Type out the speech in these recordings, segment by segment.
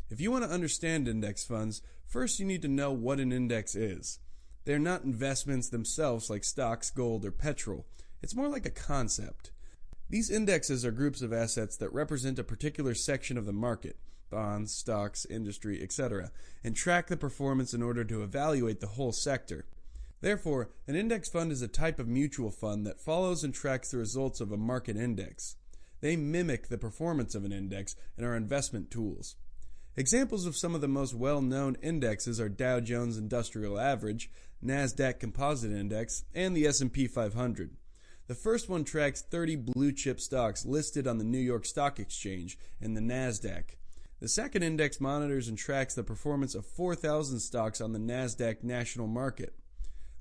If you want to understand index funds, first you need to know what an index is. They are not investments themselves like stocks, gold, or petrol. It's more like a concept. These indexes are groups of assets that represent a particular section of the market, bonds, stocks, industry, etc., and track the performance in order to evaluate the whole sector. Therefore, an index fund is a type of mutual fund that follows and tracks the results of a market index. They mimic the performance of an index and are investment tools. Examples of some of the most well-known indexes are Dow Jones Industrial Average, NASDAQ Composite Index, and the S&P 500. The first one tracks 30 blue-chip stocks listed on the New York Stock Exchange and the NASDAQ. The second index monitors and tracks the performance of 4,000 stocks on the NASDAQ national market.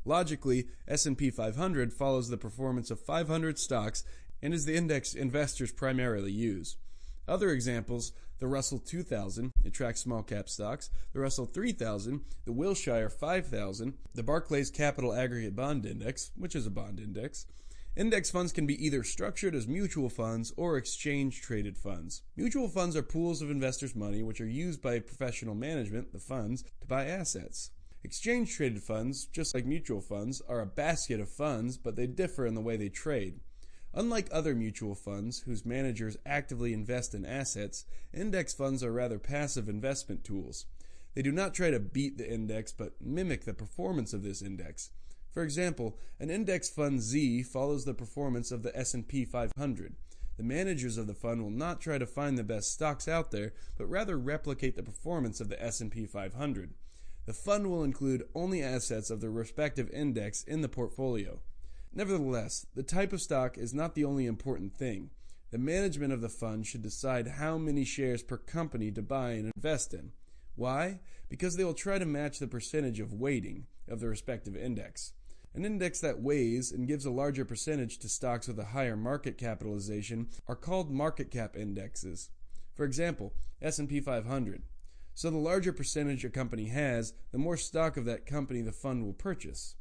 Logically, S&P 500 follows the performance of 500 stocks and is the index investors primarily use. Other examples, the Russell 2000, it tracks small cap stocks, the Russell 3000, the Wilshire 5000, the Barclays Capital Aggregate Bond Index, which is a bond index. Index funds can be either structured as mutual funds or exchange-traded funds. Mutual funds are pools of investors' money which are used by professional management, the funds, to buy assets. Exchange-traded funds, just like mutual funds, are a basket of funds, but they differ in the way they trade. Unlike other mutual funds, whose managers actively invest in assets, index funds are rather passive investment tools. They do not try to beat the index, but mimic the performance of this index. For example, an index fund Z follows the performance of the S&P 500. The managers of the fund will not try to find the best stocks out there, but rather replicate the performance of the S&P 500. The fund will include only assets of the respective index in the portfolio. Nevertheless, the type of stock is not the only important thing. The management of the fund should decide how many shares per company to buy and invest in. Why? Because they will try to match the percentage of weighting of the respective index. An index that weighs and gives a larger percentage to stocks with a higher market capitalization are called market cap indexes. For example, S&P 500. So the larger percentage a company has, the more stock of that company the fund will purchase.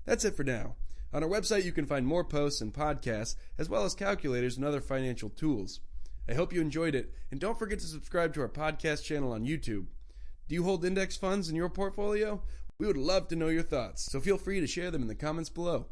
That's it for now. On our website you can find more posts and podcasts, as well as calculators and other financial tools. I hope you enjoyed it, and don't forget to subscribe to our podcast channel on YouTube. Do you hold index funds in your portfolio? We would love to know your thoughts, so feel free to share them in the comments below.